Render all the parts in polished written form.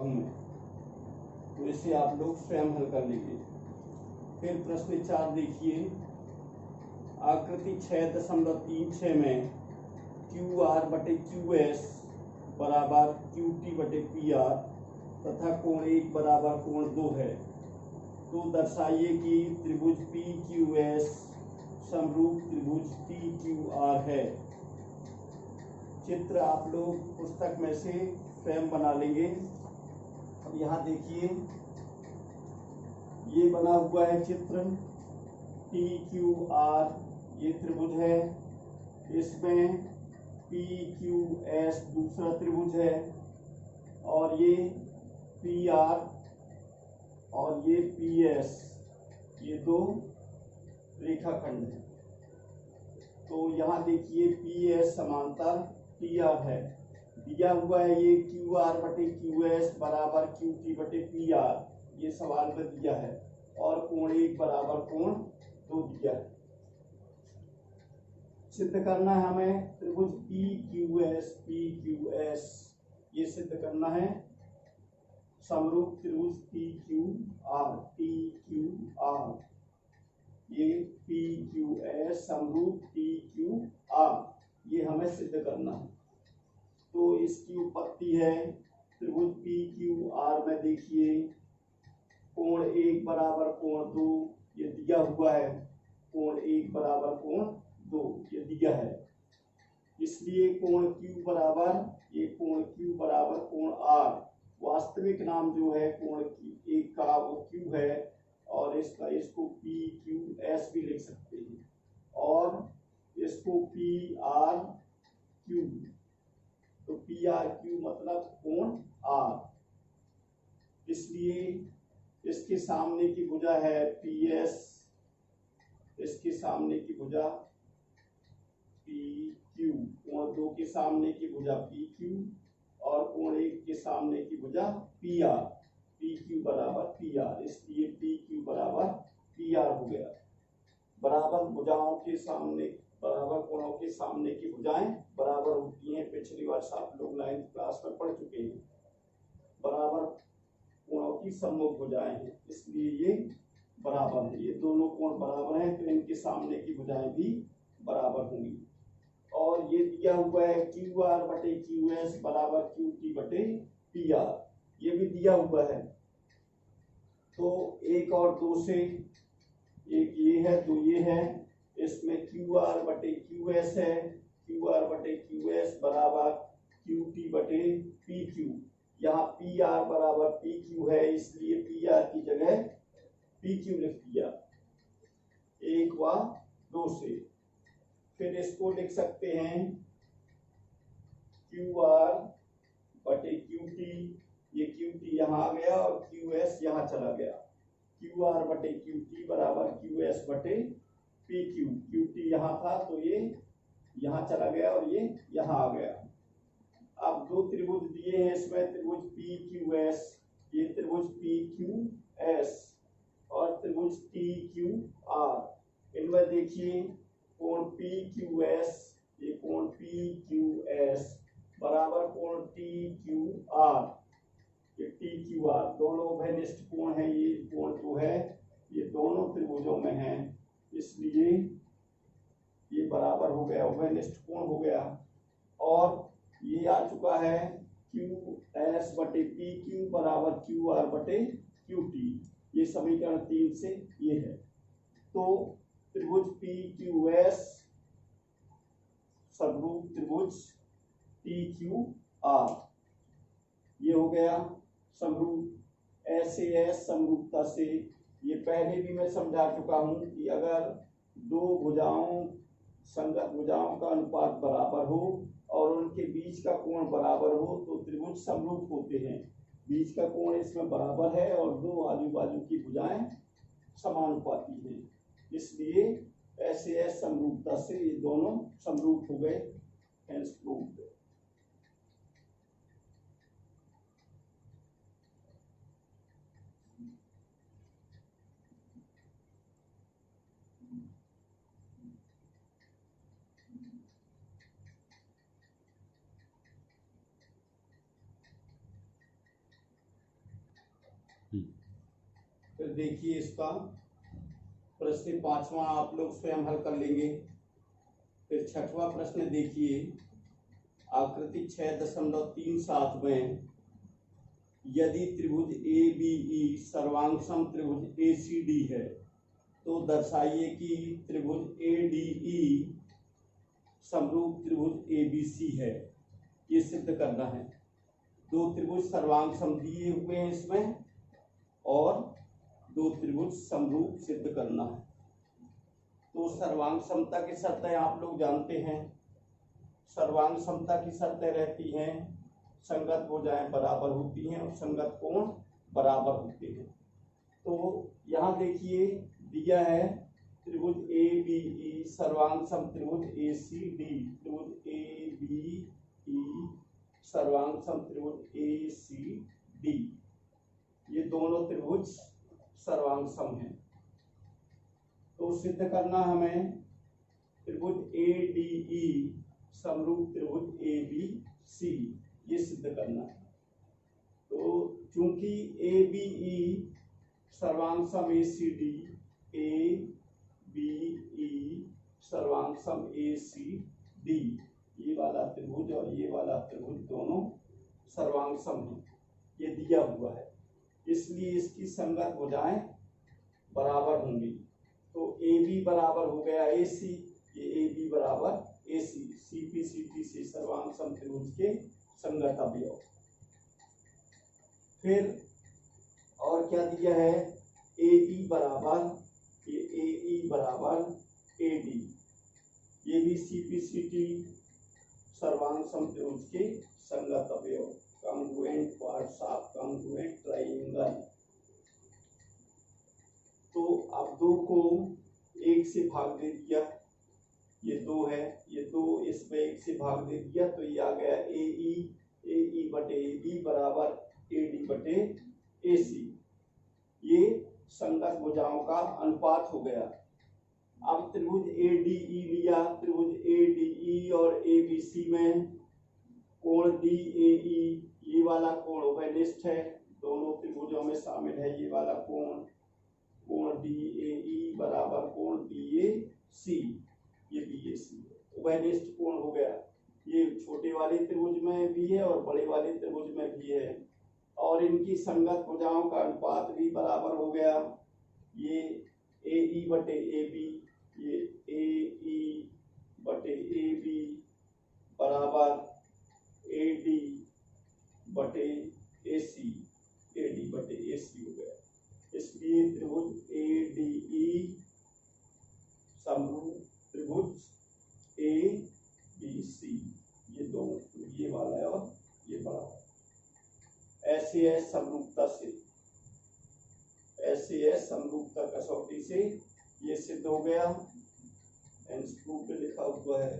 में, तो इसे आप लोग स्वयं हल कर लेंगे। फिर प्रश्न 4 देखिए, आकृति 6.36 में क्यू आर बटे क्यू एस बराबर क्यू टी बटे पी आर तथा कोण 1 बराबर कोण 2 है, तो दर्शाइए कि त्रिभुज पी क्यू एस समरूप त्रिभुज टी क्यू आर है। चित्र आप लोग पुस्तक में से स्वयं बना लेंगे। अब यहाँ देखिए, ये बना हुआ है चित्र टी क्यू आर, ये त्रिभुज है, इसमें पी क्यू एस दूसरा त्रिभुज है, और ये पी आर और ये पी एस, ये दो रेखाखंड है। तो यहाँ देखिए पी एस समांतर टी आर है, दिया हुआ है ये क्यू आर बटे क्यू एस बराबर क्यू टी बटे पी आर, ये सवाल में दिया है, और कोण 1 बराबर कोण 2 दिया है। सिद्ध करना है हमें त्रिभुज पी क्यू एस, ये सिद्ध करना है समरूप त्रिभुज टी क्यू आर, ये पी क्यू एस समरूप टी क्यू आर, ये हमें सिद्ध करना है। तो इसकी उत्पत्ति है त्रिभुज पी क्यू आर में देखिए कोण 1 बराबर कोण 2, ये दिया हुआ है, कोण 1 बराबर कोण 2 ये दिया है, इसलिए कोण Q बराबर, ये कोण Q बराबर कोण R, वास्तविक नाम जो है कोण एक का वो Q है, और इसको P Q S भी लिख सकते हैं, और इसको P R Q, तो P R Q मतलब कोण R, इसलिए इसके सामने की भुजा है PS, इसके सामने की भुजा PQ, कोण 2 के सामने की भुजा PQ, और कोण 1 के सामने की भुजा PR, PQ बराबर PR, इसलिए PQ बराबर PR हो गया। बराबर भुजाओं के सामने, बराबर कोणों के सामने की भुजाएं बराबर होती हैं, पिछली वर्ष आप लोग 9th क्लास में पढ़ चुके हैं। बराबर कोणों की सम्मुख भुजाएं हैं, इसलिए ये बराबर है, ये दोनों कोण बराबर हैं, तो इनके सामने की भुजाएं भी बराबर होंगी। और ये दिया हुआ है क्यू आर बटे क्यू एस बराबर क्यू टी बटे पी आर, ये भी दिया हुआ है। तो 1 और 2 से, एक ये है 2 ये है, इसमें क्यू आर बटे क्यू एस है, क्यू आर बटे क्यू एस बराबर क्यू टी बटे पी क्यू, यहाँ पी आर बराबर पी क्यू है, इसलिए पी आर की जगह पी क्यू लिख दिया 1 व 2 से। फिर इसको लिख सकते हैं क्यू आर बटे क्यू टी, ये क्यू टी यहाँ आ गया और क्यू एस यहाँ चला गया, क्यू आर बटे क्यू टी बराबर क्यू एस बटे पी क्यू, क्यू टी यहाँ था तो ये यहाँ चला गया और ये यहाँ आ गया। अब दो त्रिभुज दिए हैं इसमें, त्रिभुज पी क्यू एस, ये त्रिभुज पी क्यू एस और त्रिभुज टी क्यू आर, इनमें देखिए कोण पी क्यू एस, ये कोण पी क्यू एस बराबर कोण टी क्यू आर, ये टी क्यू आर, दोनों उभयनिष्ठ कोण है, ये कोण जो है ये दोनों त्रिभुजों में है, इसलिए ये बराबर हो गया, उभयनिष्ठ कोण हो गया। और ये आ चुका है क्यू एस बटे पी क्यू बराबर क्यू आर बटे क्यू टी, ये समीकरण 3 से ये है। तो त्रिभुज पी क्यू एस समरूप त्रिभुज टी क्यू आर, ये हो गया समरूप। ऐसे एस समरूपता से, ये पहले भी मैं समझा चुका हूं कि अगर दो भुजाओं, संगत भुजाओं का अनुपात बराबर हो और उनके बीच का कोण बराबर हो तो त्रिभुज समरूप होते हैं। बीच का कोण इसमें बराबर है और दो आजू बाजू की भुजाएं समानुपाती हैं, इसलिए ऐसे एस समरूपता से ये दोनों समरूप हो गए, हेंस प्रूव्ड। फिर देखिए इसका प्रश्न 5वां आप लोग स्वयं हल कर लेंगे। फिर 6वां प्रश्न देखिए, आकृति 6.37 में यदि त्रिभुज ए बी ई सर्वांग सम त्रिभुज ए सी डी है तो दर्शाइए कि त्रिभुज ए डी ई समरूप त्रिभुज ए बी सी है। ये सिद्ध करना है। दो त्रिभुज सर्वांग सम दिए हुए हैं इसमें और दो त्रिभुज समरूप सिद्ध करना है। तो सर्वांग समता की शर्तें आप लोग जानते हैं। सर्वांग समता की शर्तें रहती हैं संगत भुजाएं बराबर होती हैं और संगत कोण बराबर होते हैं। तो यहाँ देखिए दिया है त्रिभुज ए बी ई सर्वांग सम त्रिभुज ए सी डी। त्रिभुज ए बी ई सर्वांग सम त्रिभुज ए सी डी, ये दोनों त्रिभुज सर्वांग सम हैं। तो सिद्ध करना हमें त्रिभुज ए डी ई समरूप त्रिभुज ए बी सी, ये सिद्ध करना है। तो चूंकि ए बी ई सर्वांग सम ए C D, A B E सर्वांग सम ए सी डी, ये वाला त्रिभुज और ये वाला त्रिभुज दोनों सर्वांग सम है, ये दिया हुआ है, इसलिए इसकी संगत भुजाएं बराबर होंगी। तो ए बी बराबर हो गया ए सी, ये ए बी बराबर ए सी, सी पी सी टी से सर्वांग सम त्रिभुज के संगत अवयव। फिर और क्या दिया है, ए ई बराबर, ये ए ई बराबर ए डी, ये भी सी पी सी टी सर्वांग सम त्रिभुज के संगत अवयव, congruent parts of congruent triangle. तो अब दो को एक से भाग दे दिया, ये दो है, ये दो इसमें एक से भाग दे दिया, तो ये आ गया ए ई बटे ए बी बराबर ए डी बटे ए सी। ये संगत भुजाओं का अनुपात हो गया। अब त्रिभुज ए डी ई लिया, त्रिभुज ए डी ई और ए बी सी में कोण डी ए ई, ये वाला कोण उभयनिष्ठ है, दोनों त्रिभुजों में शामिल है ये वाला कोण, कोण डी ए ई बराबर कोण डी ए सी, ये बी ए सी उभयनिष्ठ कोण हो गया। ये छोटे वाले त्रिभुज में भी है और बड़े वाले त्रिभुज में भी है, और इनकी संगत भुजाओं का अनुपात भी बराबर हो गया। ये ए ई बटे ए बी, ये ए ई बटे ए बी बराबर ए डी बटे ए सी, ए डी बटे ए सी हो गया। इसलिए त्रिभुज ए डी ई समरूप त्रिभुज ए बी सी, ये दोनों, ये वाला है और ये बड़ा है। ऐसे है समरूपता से, ऐसे है समरूपता कसौटी से ये सिद्ध हो गया। प्रूफ पे लिखा हुआ है।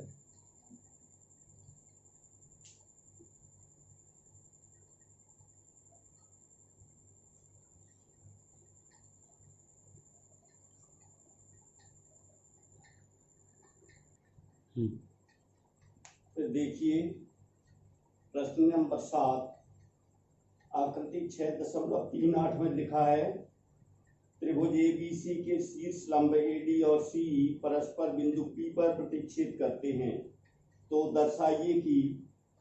फिर देखिए प्रश्न नंबर 7, आकृति 6.38 में लिखा है त्रिभुज ए बी सी के शीर्ष लंब ए डी और सी परस्पर बिंदु पी पर प्रतिच्छेद करते हैं। तो दर्शाइए कि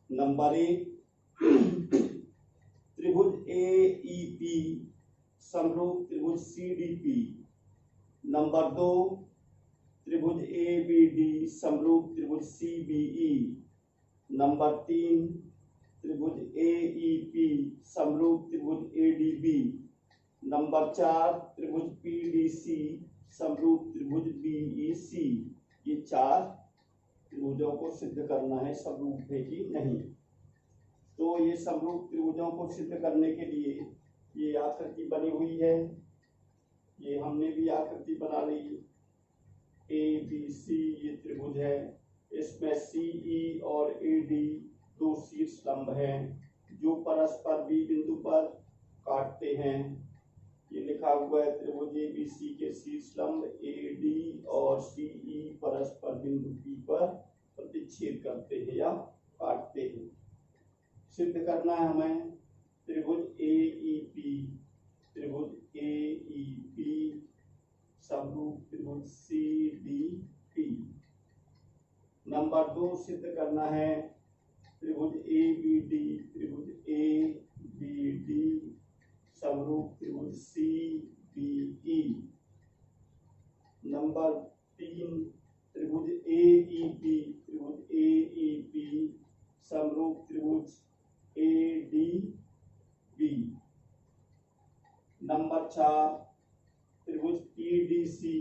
नंबर 1 त्रिभुज ए ई पी समरूप त्रिभुज सी डी पी, नंबर 2 त्रिभुज ए बी डी समरूप त्रिभुज सी बी ई, नंबर 3 त्रिभुज ए ई पी समरूप त्रिभुज ए डी बी, नंबर 4 त्रिभुज पी डी सी समरूप त्रिभुज बी ई सी। ये 4 त्रिभुजों को सिद्ध करना है समरूप है कि नहीं। तो ये समरूप त्रिभुजों को सिद्ध करने के लिए ये आकृति बनी हुई है, ये हमने भी आकृति बना ली। ए बी सी ये त्रिभुज है, इसमें सी ई और ए डी दो शीर्ष लंब हैं जो परस्पर बी बिंदु पर काटते हैं। ये लिखा हुआ है त्रिभुज ए बी सी के शीर्ष लंब ए डी और सी ई परस्पर बिंदु पी पर प्रतिच्छेद करते हैं या काटते हैं। सिद्ध करना है हमें त्रिभुज ए ई पी दो सिद्ध करना है त्रिभुज ए बी डी समरूप त्रिभुज सी बी ई। नंबर 3 त्रिभुज ए ई पी समरूप त्रिभुज ए डी बी। नंबर 4 त्रिभुज पी डी सी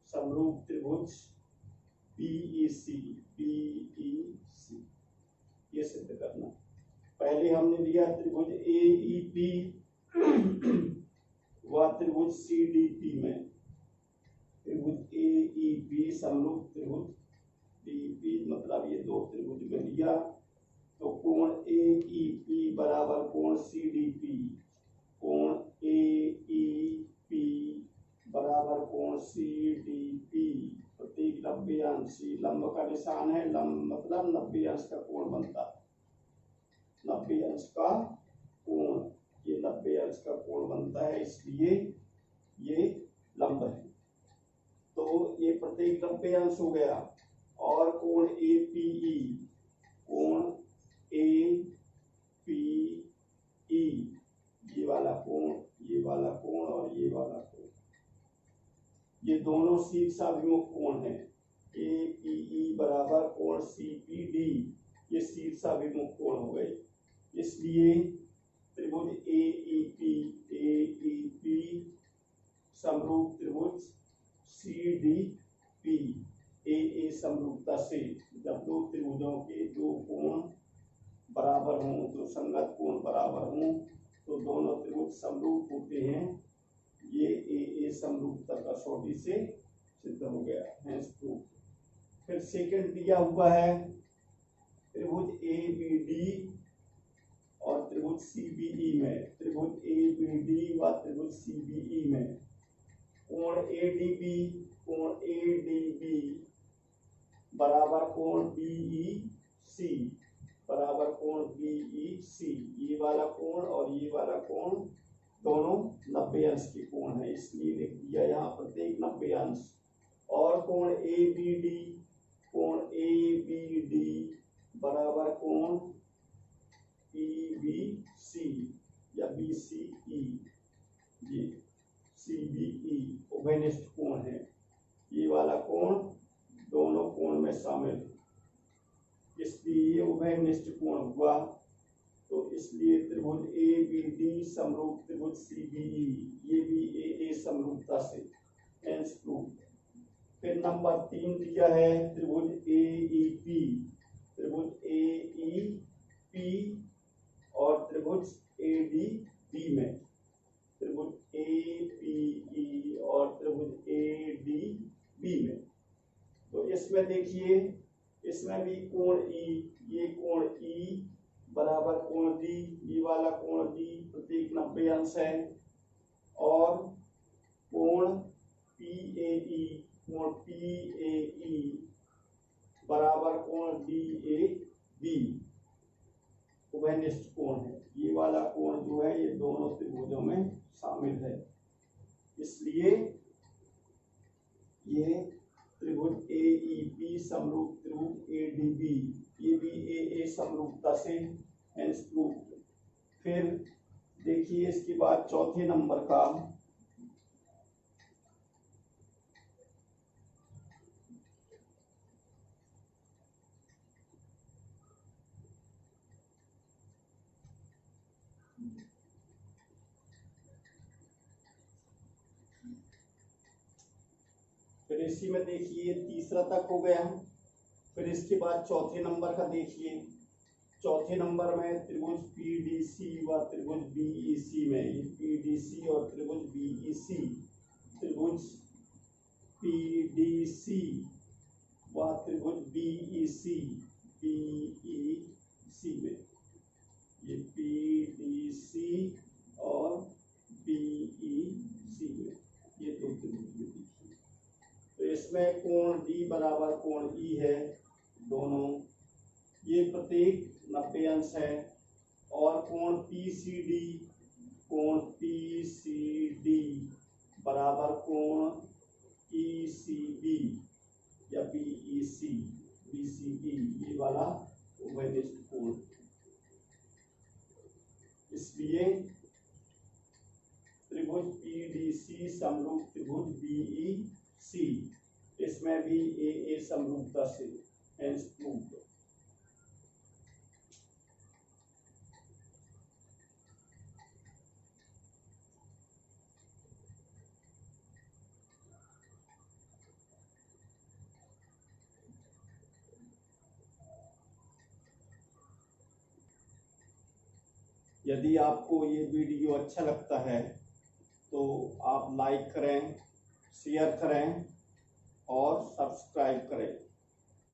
समरूप त्रिभुज बीईसी। ये सिद्ध करना। पहले हमने लिया त्रिभुज ए ई पी व त्रिभुज सी डी पी में। त्रिभुज ए ई पी समरूप त्रिभुज बीईपी मतलब ये दो त्रिभुज में लिया तो कोण ए ई पी बराबर कोण सी डी पी। कोण ए ई पी बराबर कोण सी डी पी। प्रतीक 90 अंशी लंब का निशान है। लंब मतलब 90 अंश का कोण बनता है। 90 अंश का कोण, ये 90 अंश का कोण बनता है इसलिए ये लंब है। तो ये प्रतीक 90 अंश हो गया। और कोण ए पी ई, कोण ए पी ई, ये वाला कोण और ये वाला कोण, ये दोनों शीर्षाभिमुख कोण है। ए पी ई बराबर कोण सी पी डी, ये शीर्षाभिमुख कोण हो गए। इसलिए त्रिभुज ए ई पी समरूप त्रिभुज सी डी पी। ए समरूपता से जब दो त्रिभुजों के दो कोण बराबर हों, दो संगत कोण बराबर हों तो दोनों त्रिभुज समरूप होते हैं। ये ए समरूपता कसौटी से सिद्ध हो गया है। फिर सेकंड दिया हुआ है त्रिभुज ए बी डी और त्रिभुज सी बी ई में। त्रिभुज ए बी डी व त्रिभुज सी बी ई में कोण ए डी बी बराबर कोण बी ई सी बराबर कोण बी ई सी। ये वाला कोण और ये वाला कोण दोनों 90 अंश के कोण है इसलिए लिख दिया यहाँ प्रत्येक 90 अंश। और कोण ए बी डी बराबर कोण पी बी सी या बी सी ई, ये सी बी ई उभयनिष्ठ कोण है। ये वाला कोण दोनों कोण में शामिल है इसलिए ये उभयनिष्ठ कोण हुआ। तो इसलिए त्रिभुज ए बी डी समरूप त्रिभुज सी बी ई, ये भी ए समरूपता से हेंस प्रूव। फिर नंबर 3 दिया है त्रिभुज ए ई पी। त्रिभुज ए ई पी और त्रिभुज ए डी बी में। त्रिभुज ए पी ई और त्रिभुज ए डी बी में। तो इसमें देखिए, इसमें भी कोण ई, ये कोण ई बराबर कोण डी, ये वाला कोण डी प्रतीक 90 अंश है। और कोण पी ए ई बराबर कोण डी ए बी उभयनिष्ठ कोण है। ये वाला कोण जो है ये दोनों त्रिभुजों में शामिल है इसलिए ये त्रिभुज ए ई पी समरूप त्रिभुज ए डी बी, ये भी ए समरूपता से हेंस प्रूव। फिर देखिए इसके बाद चौथे नंबर का फिर इसी में देखिए तीसरा तक हो गया। फिर इसके बाद चौथे नंबर का देखिए। चौथे नंबर में त्रिभुज पी डी सी व त्रिभुज बी ई सी में, ये पी डी सी और त्रिभुज बी ई सी। त्रिभुज पी डी सी व त्रिभुज बी ई सी में, ये पी डी सी और बी ई सी में, ये दो त्रिभुज में। तो इसमें कोण डी बराबर कोण ई है दोनों, ये प्रत्येक 90 अंश है। और कोण पी सी डी बराबर कोण PCB या PEC, BCE ये वाला उभयनिष्ठ कोण। इसलिए त्रिभुज PDC समरूप त्रिभुज BEC, इसमें भी AA समरूपता से hence proved। यदि आपको ये वीडियो अच्छा लगता है तो आप लाइक करें, शेयर करें और सब्सक्राइब करें।